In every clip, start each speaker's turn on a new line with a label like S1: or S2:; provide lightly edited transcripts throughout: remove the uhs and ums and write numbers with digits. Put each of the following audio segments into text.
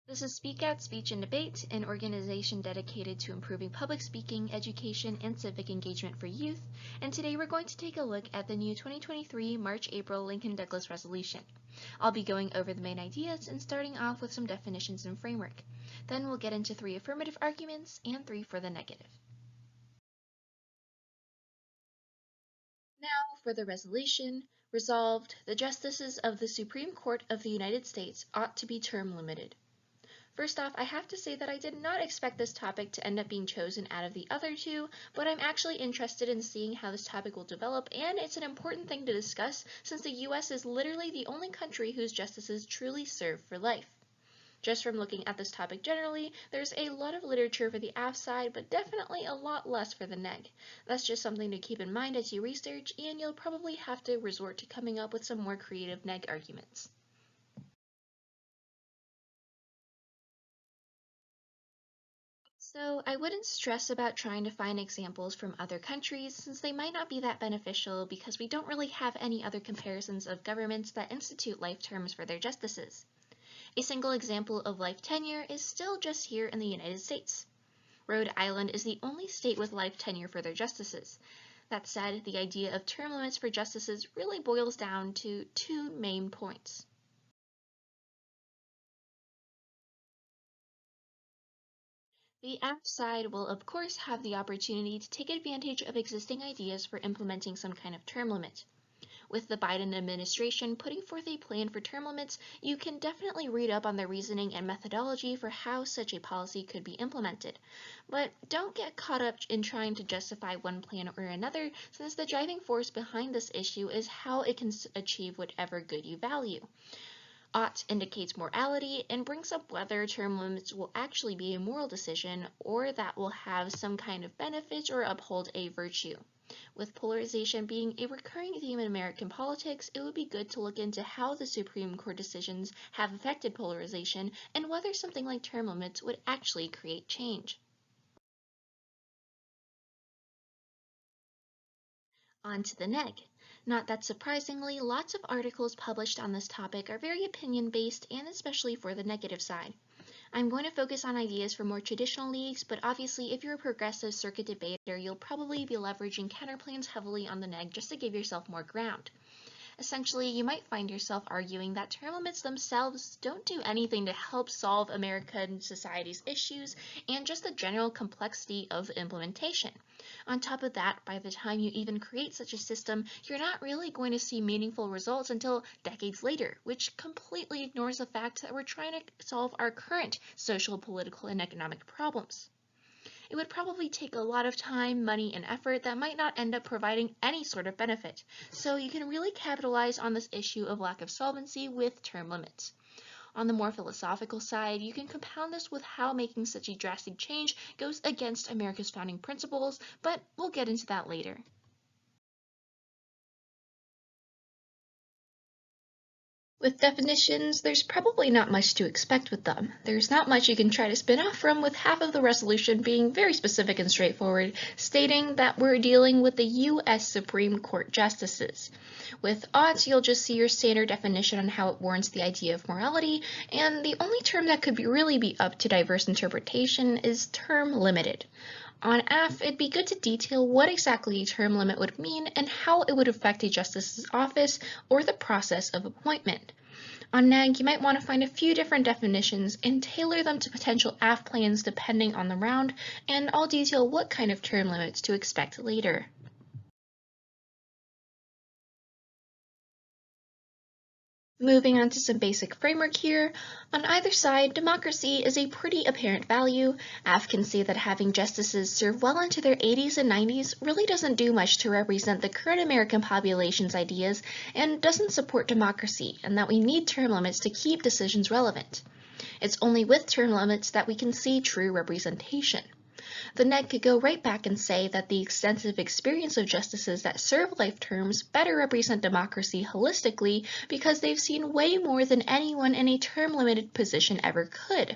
S1: This is Speak Out, Speech and Debate, an organization dedicated to improving public speaking, education, and civic engagement for youth, and today we're going to take a look at the new 2023 March-April Lincoln-Douglas resolution. I'll be going over the main ideas and starting off with some definitions and framework. Then we'll get into 3 affirmative arguments and 3 for the negative. Now for the resolution. Resolved, the justices of the Supreme Court of the United States ought to be term limited. First off, I have to say that I did not expect this topic to end up being chosen out of the other two, but I'm actually interested in seeing how this topic will develop, and it's an important thing to discuss since the US is literally the only country whose justices truly serve for life. Just from looking at this topic generally, there's a lot of literature for the aff side, but definitely a lot less for the neg. That's just something to keep in mind as you research, and you'll probably have to resort to coming up with some more creative neg arguments. So I wouldn't stress about trying to find examples from other countries since they might not be that beneficial because we don't really have any other comparisons of governments that institute life terms for their justices. A single example of life tenure is still just here in the United States. Rhode Island is the only state with life tenure for their justices. That said, the idea of term limits for justices really boils down to 2 main points. The app side will of course have the opportunity to take advantage of existing ideas for implementing some kind of term limit. With the Biden administration putting forth a plan for term limits, you can definitely read up on the reasoning and methodology for how such a policy could be implemented. But don't get caught up in trying to justify one plan or another, since the driving force behind this issue is how it can achieve whatever good you value. Ought indicates morality and brings up whether term limits will actually be a moral decision or that will have some kind of benefit or uphold a virtue. With polarization being a recurring theme in American politics, it would be good to look into how the Supreme Court decisions have affected polarization and whether something like term limits would actually create change. On to the neg. Not that surprisingly, lots of articles published on this topic are very opinion-based and especially for the negative side. I'm going to focus on ideas for more traditional leagues, but obviously if you're a progressive circuit debater, you'll probably be leveraging counterplans heavily on the neg just to give yourself more ground. Essentially, you might find yourself arguing that term limits themselves don't do anything to help solve American society's issues and just the general complexity of implementation. On top of that, by the time you even create such a system, you're not really going to see meaningful results until decades later, which completely ignores the fact that we're trying to solve our current social, political, and economic problems. It would probably take a lot of time, money, and effort that might not end up providing any sort of benefit, so you can really capitalize on this issue of lack of solvency with term limits. On the more philosophical side, you can compound this with how making such a drastic change goes against America's founding principles, but we'll get into that later. With definitions, there's probably not much to expect with them. There's not much you can try to spin off from, with half of the resolution being very specific and straightforward, stating that we're dealing with the U.S. Supreme Court justices. With ought, you'll just see your standard definition on how it warrants the idea of morality, and the only term that could really be up to diverse interpretation is term limited. On aff, it'd be good to detail what exactly a term limit would mean and how it would affect a justice's office or the process of appointment. On neg, you might want to find a few different definitions and tailor them to potential aff plans depending on the round, and I'll detail what kind of term limits to expect later. Moving on to some basic framework here, on either side, democracy is a pretty apparent value. AF can see that having justices serve well into their 80s and 90s really doesn't do much to represent the current American population's ideas and doesn't support democracy, and that we need term limits to keep decisions relevant. It's only with term limits that we can see true representation. The neg could go right back and say that the extensive experience of justices that serve life terms better represent democracy holistically because they've seen way more than anyone in a term-limited position ever could.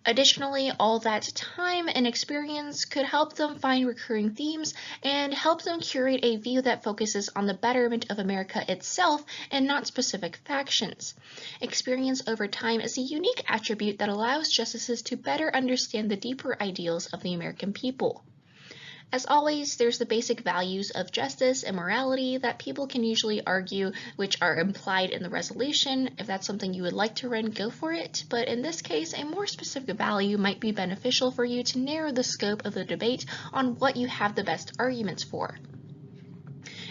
S1: Additionally, all that time and experience could help them find recurring themes and help them curate a view that focuses on the betterment of America itself and not specific factions. Experience over time is a unique attribute that allows justices to better understand the deeper ideals of the American people. As always, there's the basic values of justice and morality that people can usually argue, which are implied in the resolution. If that's something you would like to run, go for it. But in this case, a more specific value might be beneficial for you to narrow the scope of the debate on what you have the best arguments for.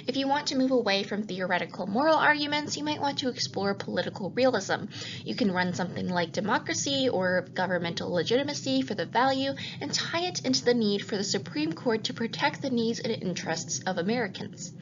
S1: If you want to move away from theoretical moral arguments, you might want to explore political realism. You can run something like democracy or governmental legitimacy for the value and tie it into the need for the Supreme Court to protect the needs and interests of Americans.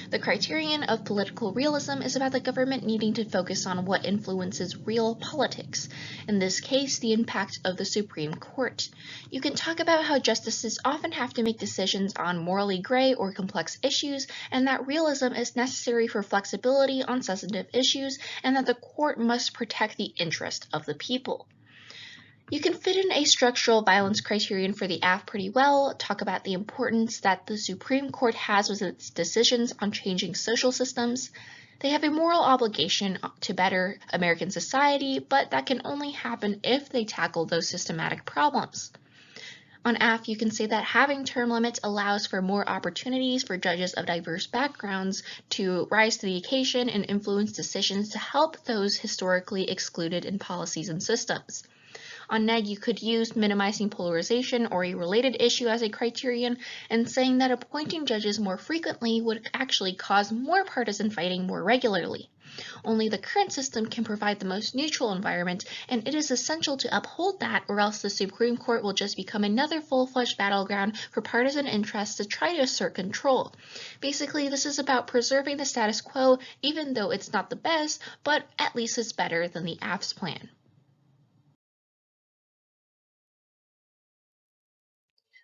S1: The criterion of political realism is about the government needing to focus on what influences real politics, in this case, the impact of the Supreme Court. You can talk about how justices often have to make decisions on morally gray or complex issues, and that realism is necessary for flexibility on sensitive issues, and that the court must protect the interest of the people. You can fit in a structural violence criterion for the AF pretty well, talk about the importance that the Supreme Court has with its decisions on changing social systems. They have a moral obligation to better American society, but that can only happen if they tackle those systematic problems. On AF, you can say that having term limits allows for more opportunities for judges of diverse backgrounds to rise to the occasion and influence decisions to help those historically excluded in policies and systems. On neg, you could use minimizing polarization or a related issue as a criterion, and saying that appointing judges more frequently would actually cause more partisan fighting more regularly. Only the current system can provide the most neutral environment, and it is essential to uphold that, or else the Supreme Court will just become another full-fledged battleground for partisan interests to try to assert control. Basically, this is about preserving the status quo, even though it's not the best, but at least it's better than the AF's plan.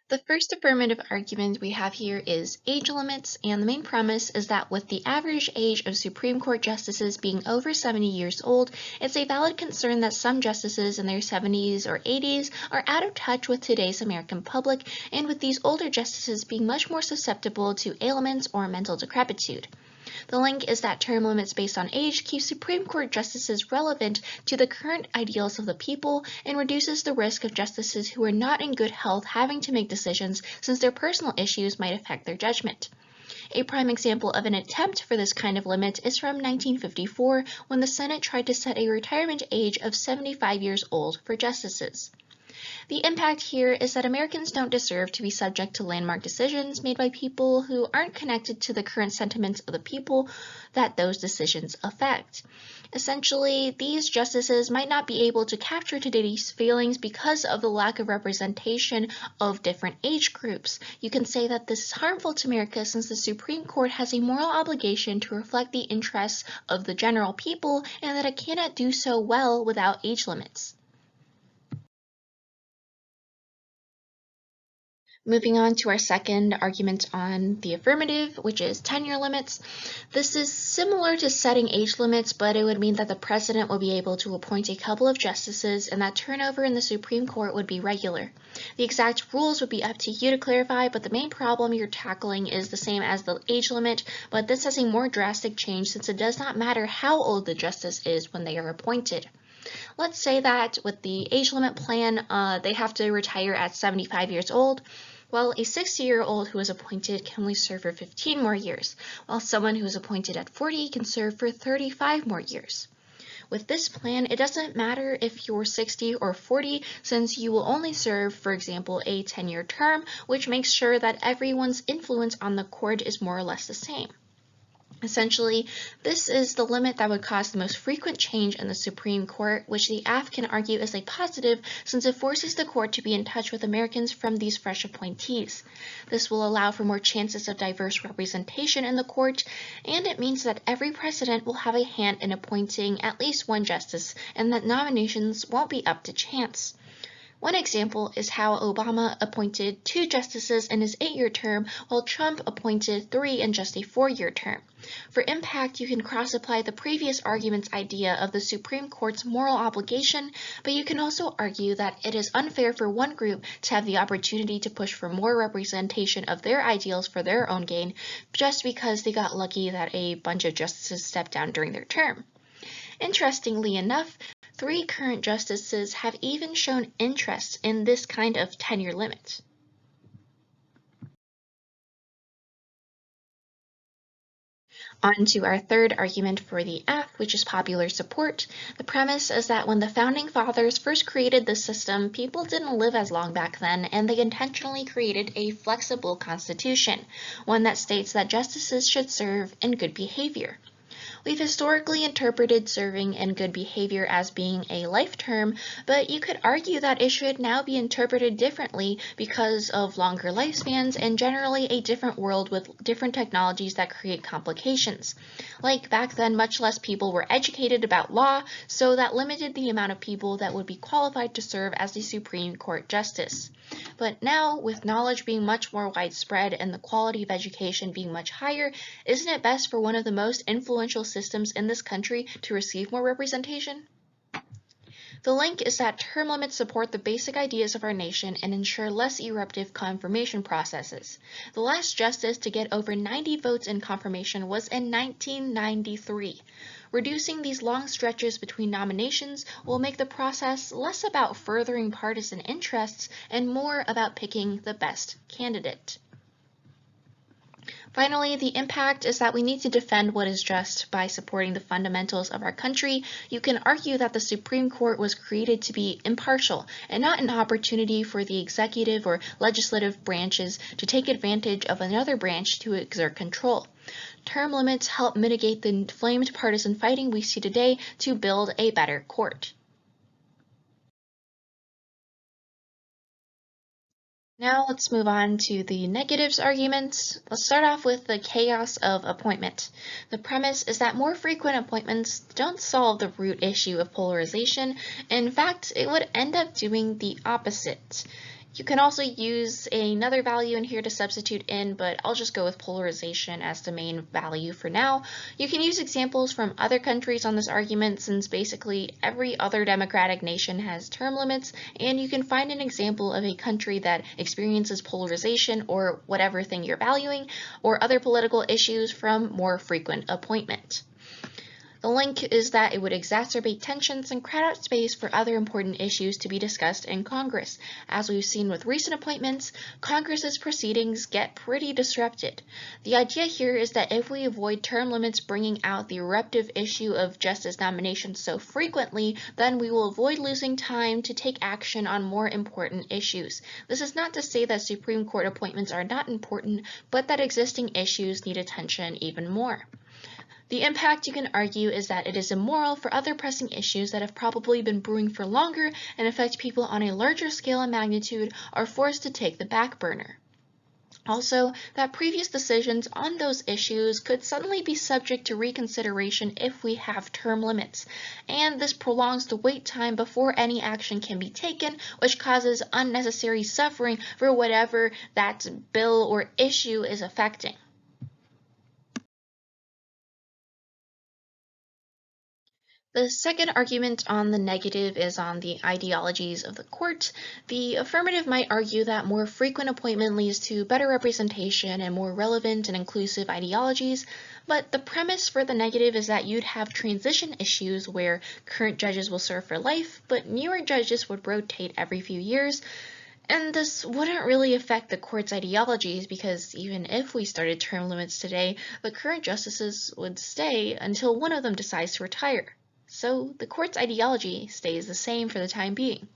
S1: The first affirmative argument we have here is age limits, and the main premise is that with the average age of Supreme Court justices being over 70 years old, it's a valid concern that some justices in their 70s or 80s are out of touch with today's American public, and with these older justices being much more susceptible to ailments or mental decrepitude. The link is that term limits based on age keep Supreme Court justices relevant to the current ideals of the people and reduces the risk of justices who are not in good health having to make decisions since their personal issues might affect their judgment. A prime example of an attempt for this kind of limit is from 1954 when the Senate tried to set a retirement age of 75 years old for justices. The impact here is that Americans don't deserve to be subject to landmark decisions made by people who aren't connected to the current sentiments of the people that those decisions affect. Essentially, these justices might not be able to capture today's feelings because of the lack of representation of different age groups. You can say that this is harmful to America since the Supreme Court has a moral obligation to reflect the interests of the general people and that it cannot do so well without age limits. Moving on to our second argument on the affirmative, which is tenure limits. This is similar to setting age limits, but it would mean that the president will be able to appoint a couple of justices and that turnover in the Supreme Court would be regular. The exact rules would be up to you to clarify, but the main problem you're tackling is the same as the age limit, but this has a more drastic change since it does not matter how old the justice is when they are appointed. Let's say that with the age limit plan, they have to retire at 75 years old. Well, a 60-year-old who is appointed can only serve for 15 more years, while someone who is appointed at 40 can serve for 35 more years. With this plan, it doesn't matter if you're 60 or 40, since you will only serve, for example, a 10-year term, which makes sure that everyone's influence on the court is more or less the same. Essentially, this is the limit that would cause the most frequent change in the Supreme Court, which the AF can argue is a positive since it forces the court to be in touch with Americans from these fresh appointees. This will allow for more chances of diverse representation in the court, and it means that every president will have a hand in appointing at least one justice, and that nominations won't be up to chance. One example is how Obama appointed 2 justices in his 8-year term, while Trump appointed 3 in just a 4-year term. For impact, you can cross-apply the previous argument's idea of the Supreme Court's moral obligation, but you can also argue that it is unfair for one group to have the opportunity to push for more representation of their ideals for their own gain, just because they got lucky that a bunch of justices stepped down during their term. Interestingly enough, 3 current justices have even shown interest in this kind of tenure limit. On to our third argument for the F, which is popular support. The premise is that when the Founding Fathers first created the system, people didn't live as long back then, and they intentionally created a flexible constitution, one that states that justices should serve in good behavior. We've historically interpreted serving in good behavior as being a life term, but you could argue that it should now be interpreted differently because of longer lifespans and generally a different world with different technologies that create complications. Like back then, much less people were educated about law, so that limited the amount of people that would be qualified to serve as the Supreme Court justice. But now, with knowledge being much more widespread and the quality of education being much higher, isn't it best for one of the most influential systems in this country to receive more representation? The link is that term limits support the basic ideas of our nation and ensure less eruptive confirmation processes. The last justice to get over 90 votes in confirmation was in 1993. Reducing these long stretches between nominations will make the process less about furthering partisan interests and more about picking the best candidate. Finally, the impact is that we need to defend what is just by supporting the fundamentals of our country. You can argue that the Supreme Court was created to be impartial and not an opportunity for the executive or legislative branches to take advantage of another branch to exert control. Term limits help mitigate the inflamed partisan fighting we see today to build a better court. Now let's move on to the negatives arguments. Let's start off with the chaos of appointment. The premise is that more frequent appointments don't solve the root issue of polarization. In fact, it would end up doing the opposite. You can also use another value in here to substitute in, but I'll just go with polarization as the main value for now. You can use examples from other countries on this argument, since basically every other democratic nation has term limits, and you can find an example of a country that experiences polarization or whatever thing you're valuing, or other political issues from more frequent appointment. The link is that it would exacerbate tensions and crowd out space for other important issues to be discussed in Congress. As we've seen with recent appointments, Congress's proceedings get pretty disrupted. The idea here is that if we avoid term limits bringing out the eruptive issue of justice nominations so frequently, then we will avoid losing time to take action on more important issues. This is not to say that Supreme Court appointments are not important, but that existing issues need attention even more. The impact, you can argue, is that it is immoral for other pressing issues that have probably been brewing for longer and affect people on a larger scale and magnitude are forced to take the back burner. Also, that previous decisions on those issues could suddenly be subject to reconsideration if we have term limits, and this prolongs the wait time before any action can be taken, which causes unnecessary suffering for whatever that bill or issue is affecting. The second argument on the negative is on the ideologies of the court. The affirmative might argue that more frequent appointment leads to better representation and more relevant and inclusive ideologies, but the premise for the negative is that you'd have transition issues where current judges will serve for life, but newer judges would rotate every few years. And this wouldn't really affect the court's ideologies because even if we started term limits today, the current justices would stay until one of them decides to retire. So the court's ideology stays the same for the time being.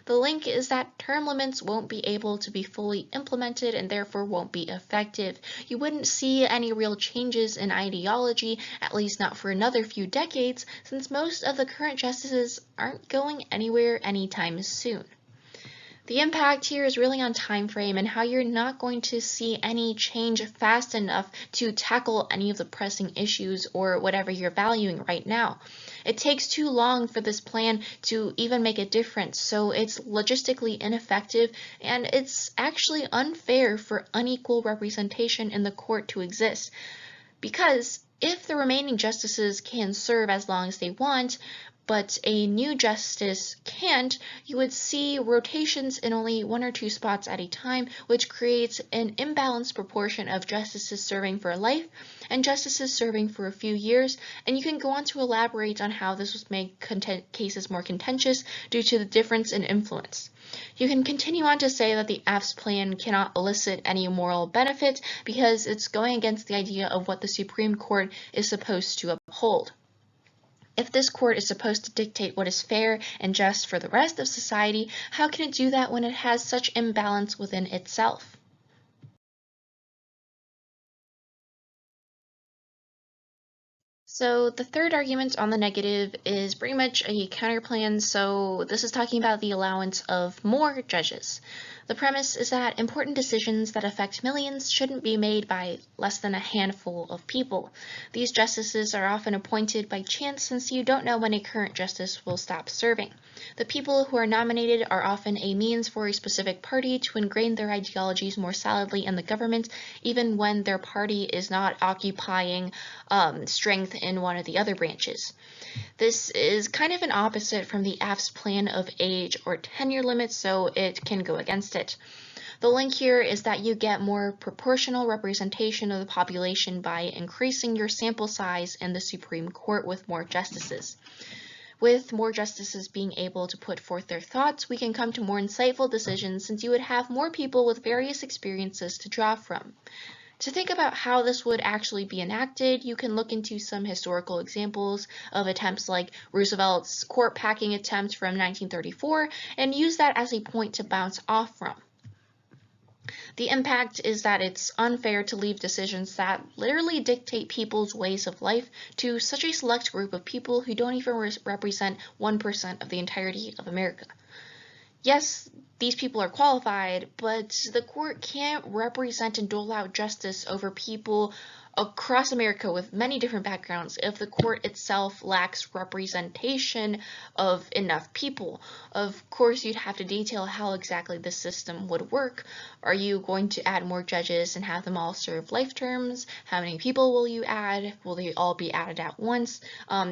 S1: The link is that term limits won't be able to be fully implemented and therefore won't be effective. You wouldn't see any real changes in ideology, at least not for another few decades, since most of the current justices aren't going anywhere anytime soon. The impact here is really on time frame and how you're not going to see any change fast enough to tackle any of the pressing issues or whatever you're valuing right now. It takes too long for this plan to even make a difference, so it's logistically ineffective and it's actually unfair for unequal representation in the court to exist. Because if the remaining justices can serve as long as they want, but a new justice can't, you would see rotations in only 1 or 2 spots at a time, which creates an imbalanced proportion of justices serving for life and justices serving for a few years. And you can go on to elaborate on how this would make cases more contentious due to the difference in influence. You can continue on to say that the F's plan cannot elicit any moral benefit because it's going against the idea of what the Supreme Court is supposed to uphold. If this court is supposed to dictate what is fair and just for the rest of society, how can it do that when it has such imbalance within itself? So the third argument on the negative is pretty much a counterplan. So this is talking about the allowance of more judges. The premise is that important decisions that affect millions shouldn't be made by less than a handful of people. These justices are often appointed by chance since you don't know when a current justice will stop serving. The people who are nominated are often a means for a specific party to ingrain their ideologies more solidly in the government, even when their party is not occupying strength in one of the other branches. This is kind of an opposite from the F's plan of age or tenure limits, so it can go against it. The link here is that you get more proportional representation of the population by increasing your sample size in the Supreme Court with more justices. With more justices being able to put forth their thoughts, we can come to more insightful decisions since you would have more people with various experiences to draw from. To think about how this would actually be enacted, you can look into some historical examples of attempts like Roosevelt's court packing attempt from 1934 and use that as a point to bounce off from. The impact is that it's unfair to leave decisions that literally dictate people's ways of life to such a select group of people who don't even represent 1% of the entirety of America. Yes, these people are qualified, but the court can't represent and dole out justice over people across America with many different backgrounds if the court itself lacks representation of enough people. Of course, you'd have to detail how exactly the system would work. Are you going to add more judges and have them all serve life terms? How many people will you add? Will they all be added at once?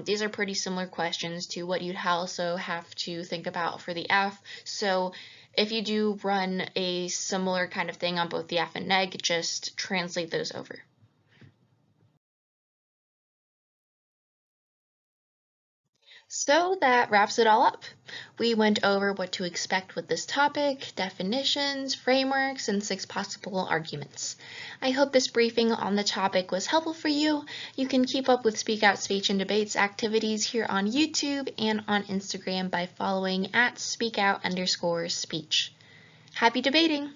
S1: These are pretty similar questions to what you'd also have to think about for the F. So if you do run a similar kind of thing on both the F and neg, just translate those over. So that wraps it all up. We went over what to expect with this topic, definitions, frameworks, and 6 possible arguments. I hope this briefing on the topic was helpful for you. You can keep up with Speak Out Speech and Debates activities here on YouTube and on Instagram by following @speakout_speech. Happy debating!